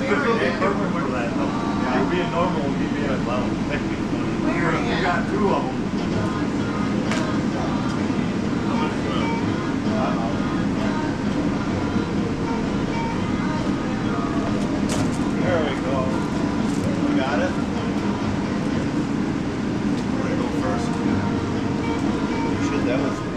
perfect for that though. Yeah. You being normal and me being at level. You got two of them. There we go. We got it. I'm gonna go first. Shit, that was sweet.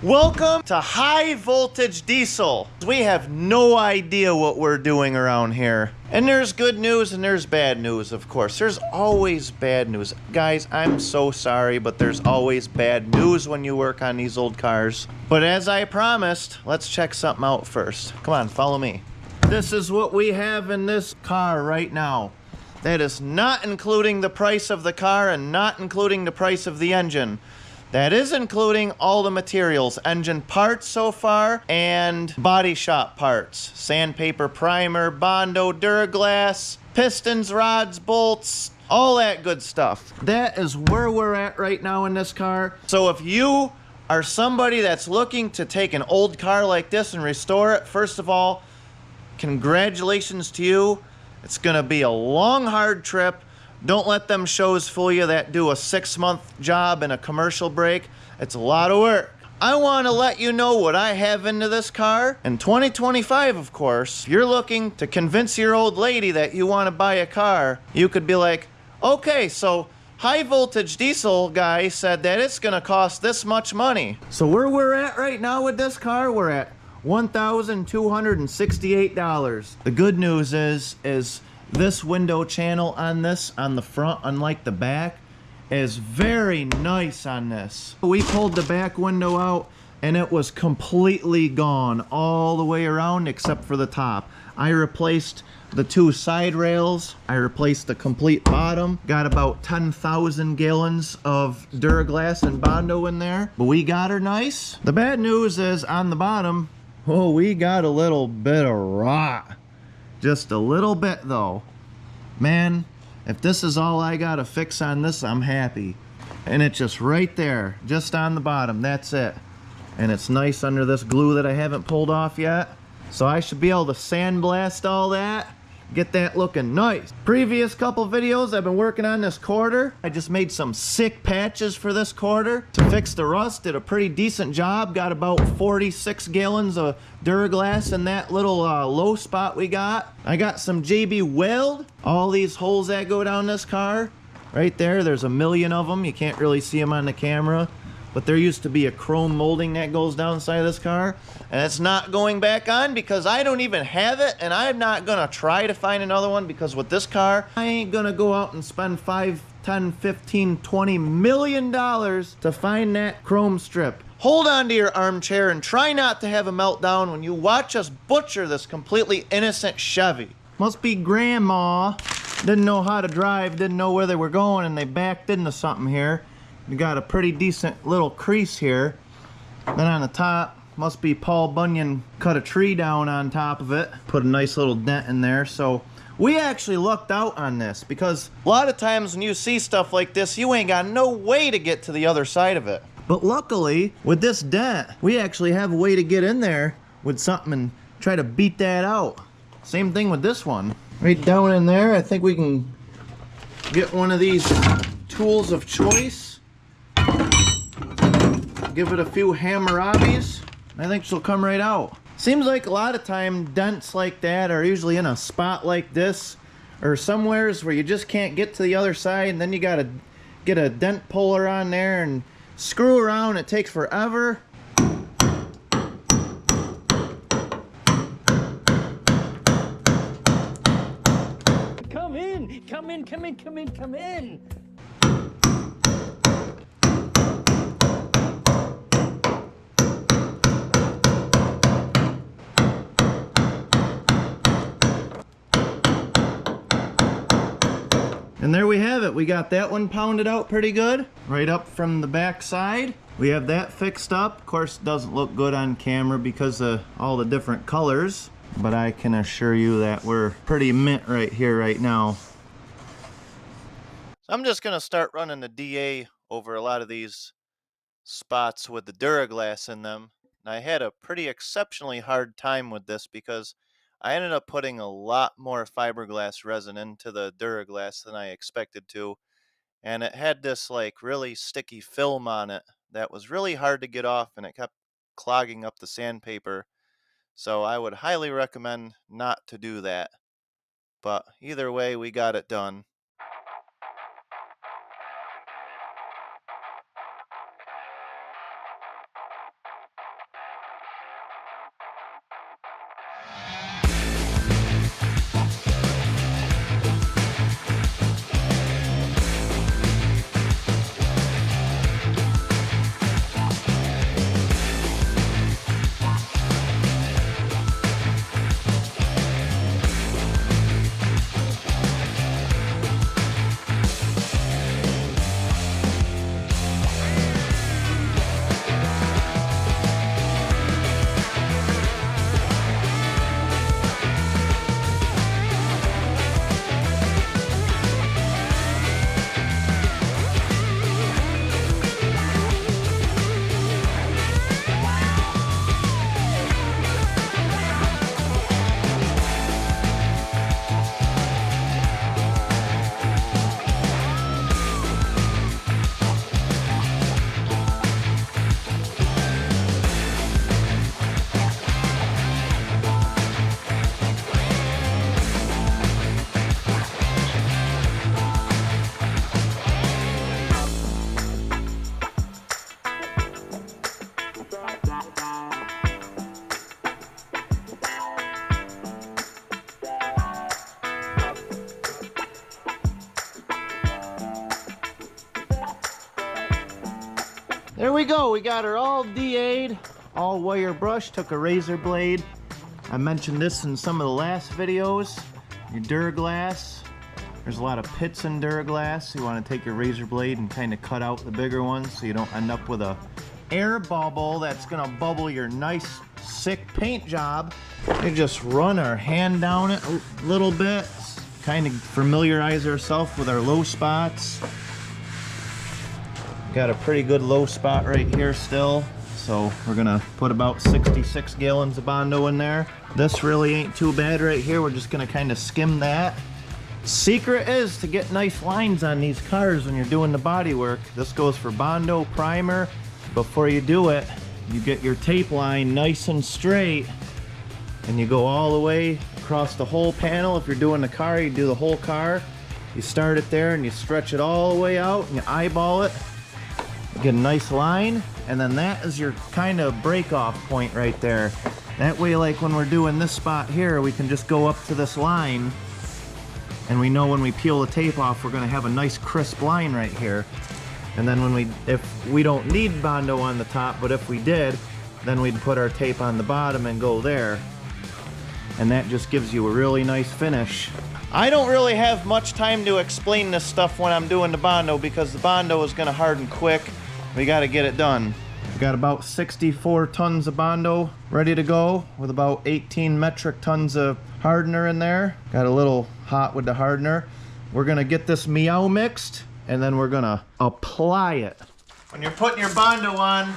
Welcome to High Voltage Diesel. We have no idea what we're doing around here. And there's good news and there's bad news, of course. There's always bad news. Guys, I'm so sorry, but there's always bad news when you work on these old cars. But as I promised, let's check something out first. Come on, follow me. This is what we have in this car right now. That is not including the price of the car and not including the price of the engine. That is including all the materials, engine parts so far, and body shop parts. Sandpaper, primer, Bondo, Duraglass, pistons, rods, bolts, all that good stuff. That is where we're at right now in this car. So if you are somebody that's looking to take an old car like this and restore it, first of all, congratulations to you. It's gonna be a long, hard trip. Don't let them shows fool you that do a 6-month job and a commercial break. It's a lot of work. I want to let you know what I have into this car. In 2025, of course, if you're looking to convince your old lady that you want to buy a car, you could be like, okay, so High Voltage Diesel guy said that it's going to cost this much money. So where we're at right now with this car, we're at $1,268. The good news is this window channel on this, on the front, unlike the back, is very nice on this. We pulled the back window out and it was completely gone all the way around except for the top. I replaced the 2 side rails. I replaced the complete bottom. Got about 10,000 gallons of Duraglass and Bondo in there, but we got her nice. The bad news is on the bottom, oh, we got a little bit of rot. Just a little bit though. Man, if this is all I gotta fix on this, I'm happy. And it's just right there, just on the bottom, that's it. And it's nice under this glue that I haven't pulled off yet. So I should be able to sandblast all that, get that looking nice. Previous couple videos I've been working on this quarter. I just made some sick patches for this quarter to fix the rust. Did a pretty decent job. Got about 46 gallons of Duraglass in that little low spot we got. I got some JB Weld. All these holes that go down this car, right there, there's a million of them. You can't really see them on the camera. But there used to be a chrome molding that goes down the side of this car, and it's not going back on because I don't even have it, and I'm not gonna try to find another one because with this car, I ain't gonna go out and spend 5, 10, 15, 20 million dollars to find that chrome strip. Hold on to your armchair and try not to have a meltdown when you watch us butcher this completely innocent Chevy. Must be grandma didn't know how to drive, didn't know where they were going, and they backed into something here. You got a pretty decent little crease here. Then on the top, must be Paul Bunyan cut a tree down on top of it. Put a nice little dent in there. So we actually lucked out on this because a lot of times when you see stuff like this, you ain't got no way to get to the other side of it. But luckily, with this dent, we actually have a way to get in there with something and try to beat that out. Same thing with this one. Right down in there, I think we can get one of these tools of choice. Give it a few Hammurabi's. I think she'll come right out. Seems like a lot of time dents like that are usually in a spot like this or somewheres where you just can't get to the other side, and then you gotta get a dent puller on there and screw around. It takes forever. Come in, come in, come in, come in, come in. And there we have it. We got that one pounded out pretty good. Right up from the back side. We have that fixed up. Of course, it doesn't look good on camera because of all the different colors. But I can assure you that we're pretty mint right here right now. So I'm just going to start running the DA over a lot of these spots with the Duraglass in them. And I had a pretty exceptionally hard time with this because I ended up putting a lot more fiberglass resin into the Duraglass than I expected to, and it had this like really sticky film on it that was really hard to get off, and it kept clogging up the sandpaper. So I would highly recommend not to do that. But either way, we got it done. There we go, we got her all DA'd, all wire brush, took a razor blade. I mentioned this in some of the last videos. Your Duraglass, there's a lot of pits in Duraglass. You want to take your razor blade and kind of cut out the bigger ones so you don't end up with a air bubble that's gonna bubble your nice, sick paint job. You just run our hand down it a little bit, kind of familiarize ourselves with our low spots. Got a pretty good low spot right here still, so we're gonna put about 66 gallons of Bondo in there. This really ain't too bad right here. We're just gonna kind of skim that. Secret is to get nice lines on these cars when you're doing the body work. This goes for Bondo, primer. Before you do it, you get your tape line nice and straight, and you go all the way across the whole panel. If you're doing the car, you do the whole car. You start it there and you stretch it all the way out and you eyeball it. Get a nice line, and then that is your kind of break off point right there. That way, like when we're doing this spot here, we can just go up to this line, and we know when we peel the tape off, we're gonna have a nice crisp line right here. And then if we don't need Bondo on the top, but if we did, then we'd put our tape on the bottom and go there. And that just gives you a really nice finish. I don't really have much time to explain this stuff when I'm doing the Bondo because the Bondo is gonna harden quick. We gotta get it done. We got about 64 tons of Bondo ready to go with about 18 metric tons of hardener in there. Got a little hot with the hardener. We're gonna get this meow mixed and then we're gonna apply it. When you're putting your Bondo on,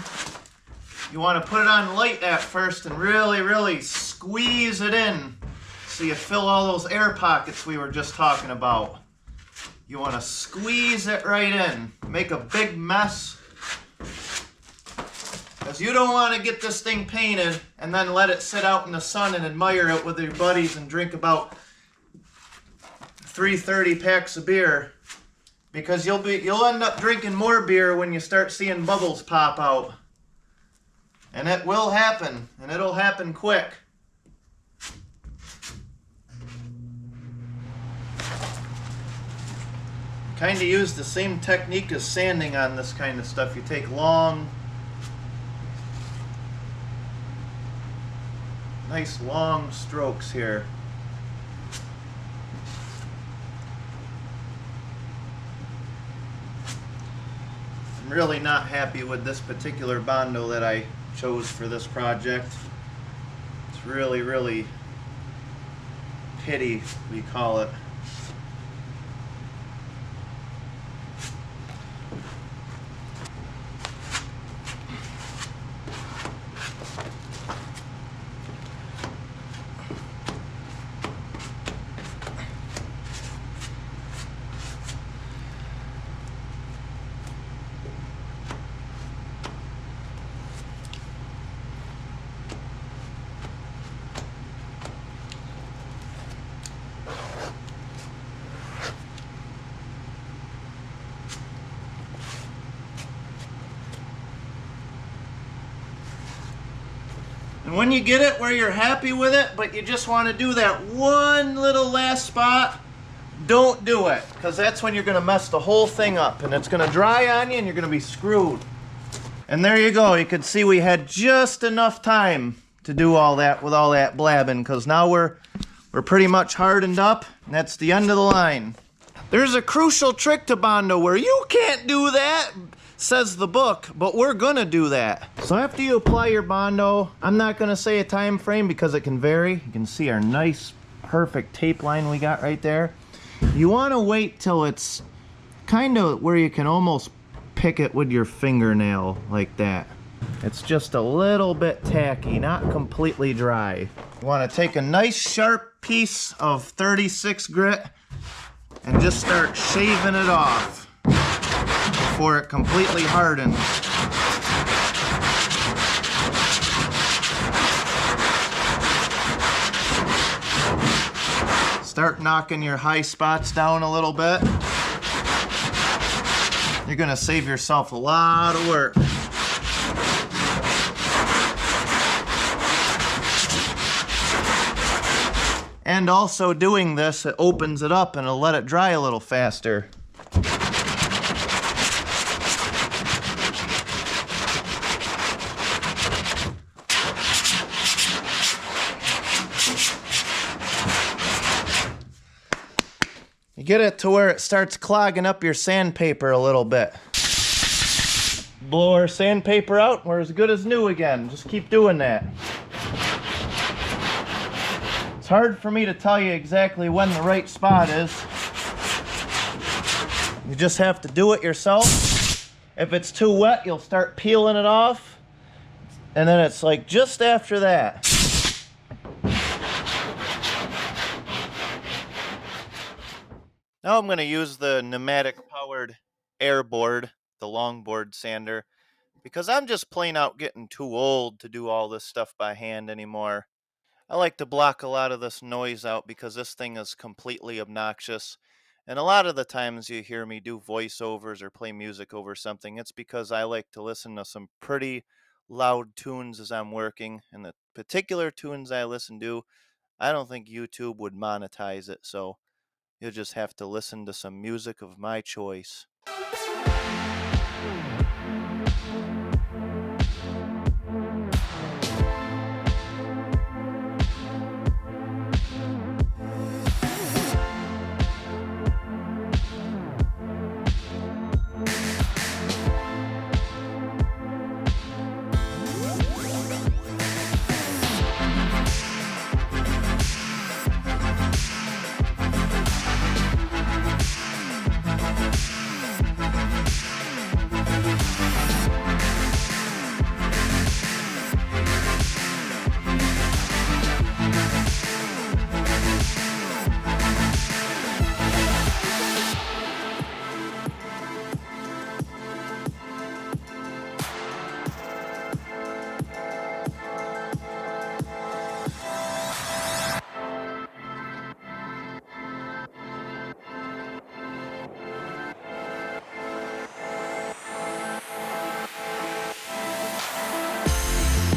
you wanna put it on light at first and really, really squeeze it in so you fill all those air pockets we were just talking about. You wanna squeeze it right in. Make a big mess. Because you don't want to get this thing painted and then let it sit out in the sun and admire it with your buddies and drink about 330 packs of beer. Because you'll end up drinking more beer when you start seeing bubbles pop out. And it will happen, and it'll happen quick. Kind of use the same technique as sanding on this kind of stuff. You take nice long strokes here. I'm really not happy with this particular Bondo that I chose for this project. It's really, really pitty, we call it. And when you get it where you're happy with it, but you just want to do that one little last spot, don't do it, because that's when you're going to mess the whole thing up, and it's going to dry on you and you're going to be screwed. And there you go. You can see we had just enough time to do all that with all that blabbing, because now we're pretty much hardened up, and that's the end of the line. There's a crucial trick to Bondo where you can't do that, says the book, but we're gonna do that. So after you apply your Bondo, I'm not gonna say a time frame because it can vary. You can see our nice, perfect tape line we got right there. You wanna wait till it's kind of where you can almost pick it with your fingernail like that. It's just a little bit tacky, not completely dry. You wanna take a nice sharp piece of 36 grit and just start shaving it off before it completely hardens. Start knocking your high spots down a little bit. You're gonna save yourself a lot of work. And also doing this, it opens it up and it'll let it dry a little faster. You get it to where it starts clogging up your sandpaper a little bit. Blow our sandpaper out, we're as good as new again. Just keep doing that. It's hard for me to tell you exactly when the right spot is. You just have to do it yourself. If it's too wet, you'll start peeling it off. And then it's like just after that. Now I'm going to use the pneumatic powered air board, the longboard sander, because I'm just plain out getting too old to do all this stuff by hand anymore. I like to block a lot of this noise out because this thing is completely obnoxious. And a lot of the times you hear me do voiceovers or play music over something, it's because I like to listen to some pretty loud tunes as I'm working. And the particular tunes I listen to, I don't think YouTube would monetize it, so you'll just have to listen to some music of my choice.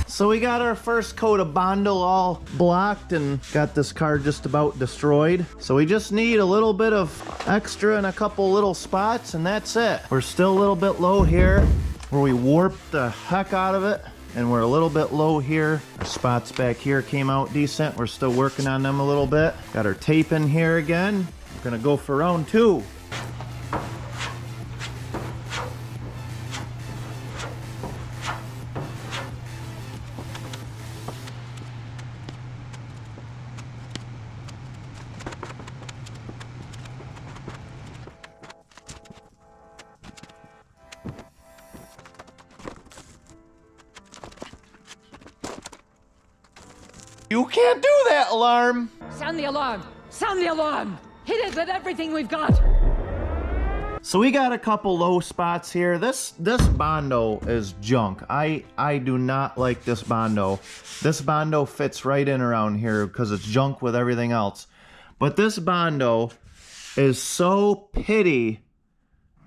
So we got our first coat of Bondo all blocked and got this car just about destroyed. So we just need a little bit of extra in a couple little spots and that's it. We're still a little bit low here where we warped the heck out of it. And we're a little bit low here. Our spots back here came out decent. We're still working on them a little bit. Got our tape in here again. We're gonna go for round 2. You can't do that, alarm! Sound the alarm! Sound the alarm! Hit it with everything we've got! So we got a couple low spots here. This Bondo is junk. I do not like this Bondo. This Bondo fits right in around here because it's junk with everything else. But this Bondo is so pitty.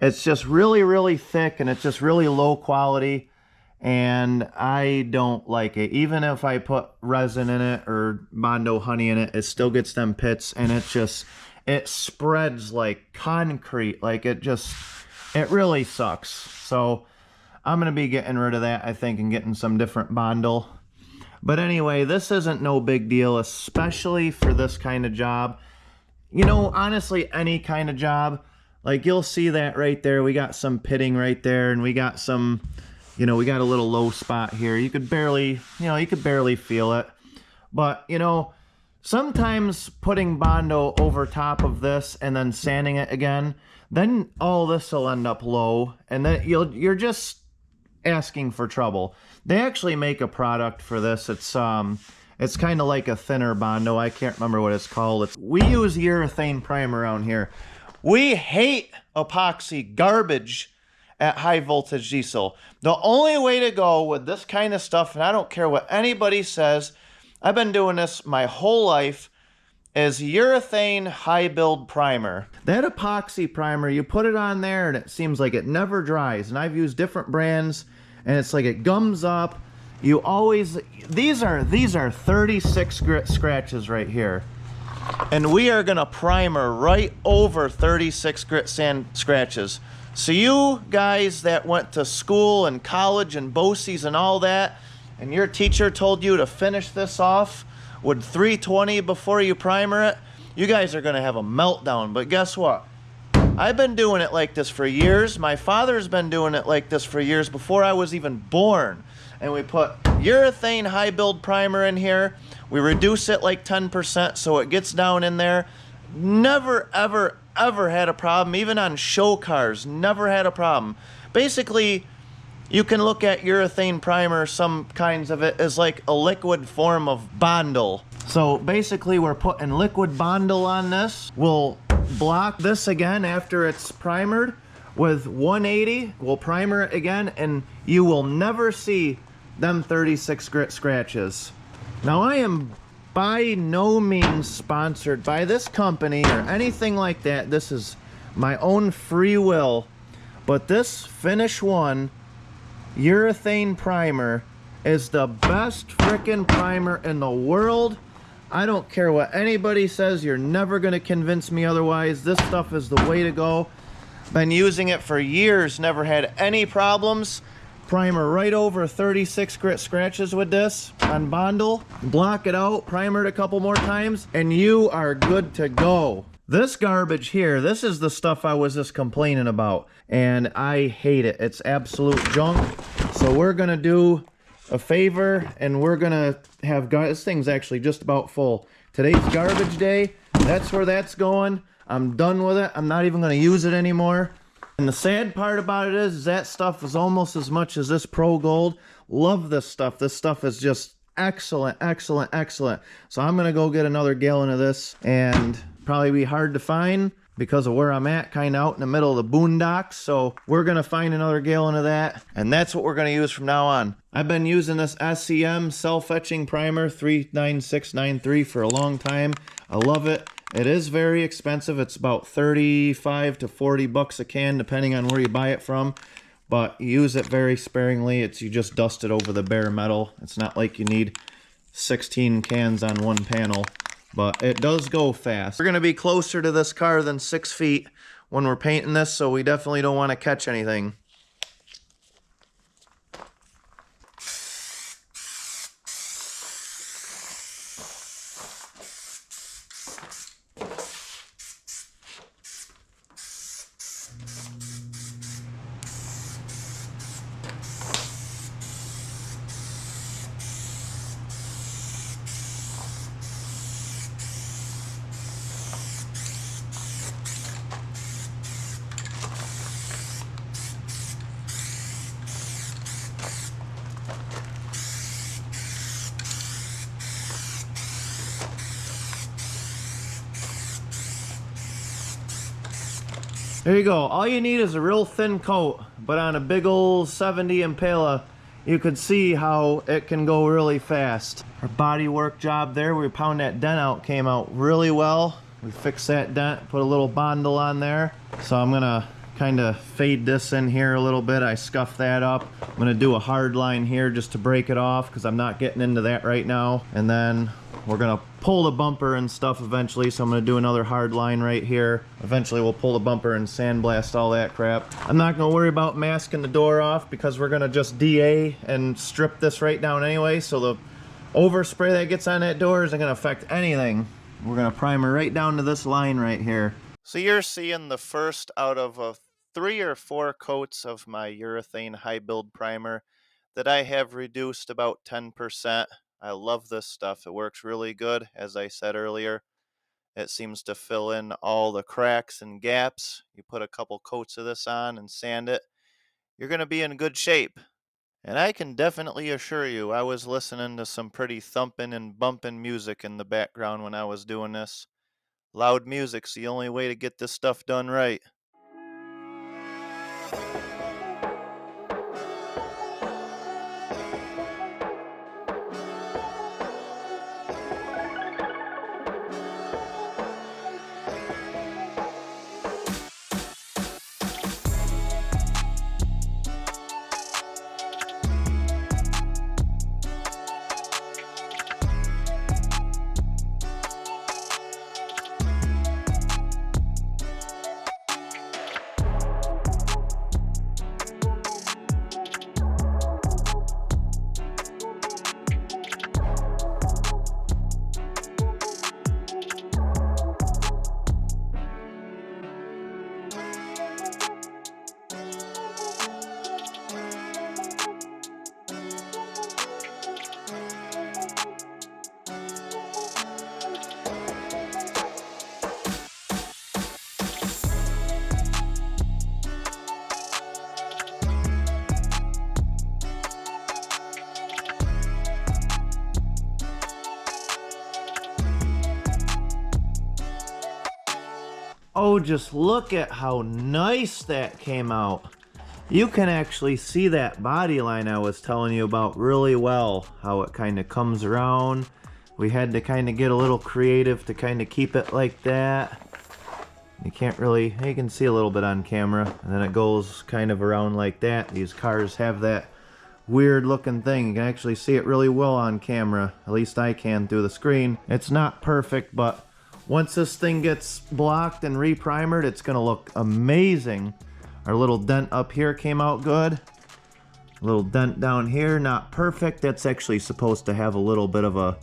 It's just really, really thick and it's just really low quality. and I don't like it. Even if I put resin in it or Bondo honey in it, it still gets them pits, and it spreads like concrete. Like it really sucks. So I'm gonna be getting rid of that, I think, and getting some different Bondo. But anyway, this isn't no big deal, especially for this kind of job. You know, honestly, any kind of job, like you'll see that right there. We got some pitting right there, and we got some, you know, we got a little low spot here. You could barely feel it. But, you know, sometimes putting Bondo over top of this and then sanding it again, then all this will end up low, and then you're just asking for trouble. They actually make a product for this. It's kind of like a thinner Bondo. I can't remember what it's called. We use urethane primer around here. We hate epoxy garbage at high voltage diesel. The only way to go with this kind of stuff, and I don't care what anybody says, I've been doing this my whole life, is urethane high build primer. That epoxy primer, you put it on there and it seems like it never dries. And I've used different brands, and it's like it gums up. You always, these are 36 grit scratches right here. And we are gonna primer right over 36 grit sand scratches. So you guys that went to school and college and BOCES and all that, and your teacher told you to finish this off with 320 before you primer it, you guys are gonna have a meltdown. But guess what? I've been doing it like this for years. My father's been doing it like this for years before I was even born. And we put urethane high build primer in here. We reduce it like 10% so it gets down in there. Never, ever, ever had a problem. Even on show cars, never had a problem. Basically, you can look at urethane primer, some kinds of it, as like a liquid form of Bondo. So basically we're putting liquid Bondo on this. We'll block this again after it's primered with 180. We'll primer it again, and you will never see them 36 grit scratches. Now, I am by no means sponsored by this company or anything like that. This is my own free will. But this Finish One urethane primer is the best frickin' primer in the world. I don't care what anybody says. You're never gonna convince me otherwise. This stuff is the way to go. Been using it for years, never had any problems. Primer right over 36 grit scratches with this on Bondo. Block it out, primer it a couple more times, and you are good to go. This garbage here, this is the stuff I was just complaining about, and I hate it. It's absolute junk. So we're gonna do a favor, and we're gonna have, this thing's actually just about full. Today's garbage day. That's where that's going. I'm done with it. I'm not even gonna use it anymore. And the sad part about it is that stuff is almost as much as this Pro Gold. Love this stuff. This stuff is just excellent, excellent, excellent. So I'm gonna go get another gallon of this, and probably be hard to find because of where I'm at, kind of out in the middle of the boondocks. So we're gonna find another gallon of that, and that's what we're gonna use from now on. I've been using this SCM self-etching primer 39693 for a long time. I love it. It is very expensive. It's about 35 to 40 bucks a can, depending on where you buy it from. But you use it very sparingly. You just dust it over the bare metal. It's not like you need 16 cans on one panel, but it does go fast. We're gonna be closer to this car than 6 feet when we're painting this, so we definitely don't want to catch anything. There you go. All you need is a real thin coat, but on a big old 70 Impala, you could see how it can go really fast. Our bodywork job there, we pound that dent out, came out really well. We fixed that dent, put a little Bondo on there. So I'm gonna kind of fade this in here a little bit. I scuffed that up. I'm going to do a hard line here just to break it off because I'm not getting into that right now. And then we're going to pull the bumper and stuff eventually, so I'm going to do another hard line right here. Eventually we'll pull the bumper and sandblast all that crap. I'm not going to worry about masking the door off because we're going to just DA and strip this right down anyway, so the overspray that gets on that door isn't going to affect anything. We're going to primer right down to this line right here. So you're seeing the first out of 3 or 4 coats of my urethane high build primer that I have reduced about 10%. I love this stuff. It works really good. As I said earlier, it seems to fill in all the cracks and gaps. You put a couple coats of this on and sand it, you're going to be in good shape. And I can definitely assure you, I was listening to some pretty thumping and bumping music in the background when I was doing this. Loud music's the only way to get this stuff done right. Oh, just look at how nice that came out. You can actually see that body line I was telling you about really well, how it kind of comes around. We had to kind of get a little creative to kind of keep it like that. You can't really, you can see a little bit on camera, and then it goes kind of around like that. These cars have that weird looking thing. You can actually see it really well on camera. At least I can through the screen. It's not perfect, but once this thing gets blocked and reprimered, it's gonna look amazing. Our little dent up here came out good. A little dent down here, not perfect. That's actually supposed to have a little bit of a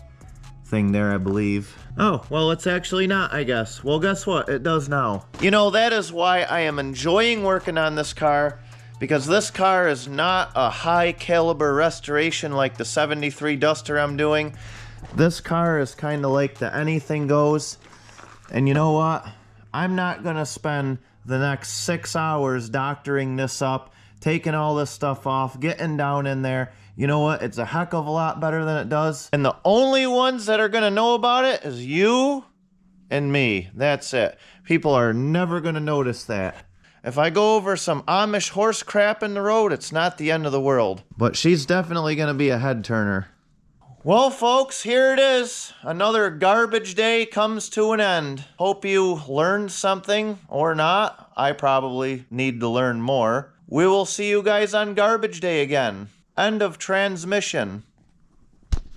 thing there, I believe. Oh, well, it's actually not, I guess. Well, guess what? It does now. You know, that is why I am enjoying working on this car, because this car is not a high caliber restoration like the 73 Duster I'm doing. This car is kind of like the anything goes. And you know what? I'm not gonna spend the next 6 hours doctoring this up, taking all this stuff off, getting down in there. You know what? It's a heck of a lot better than it does. And the only ones that are gonna know about it is you and me. That's it. People are never gonna notice that. If I go over some Amish horse crap in the road, it's not the end of the world. But she's definitely gonna be a head turner. Well, folks, here it is. Another garbage day comes to an end. Hope you learned something, or not. I probably need to learn more. We will see you guys on garbage day again. End of transmission.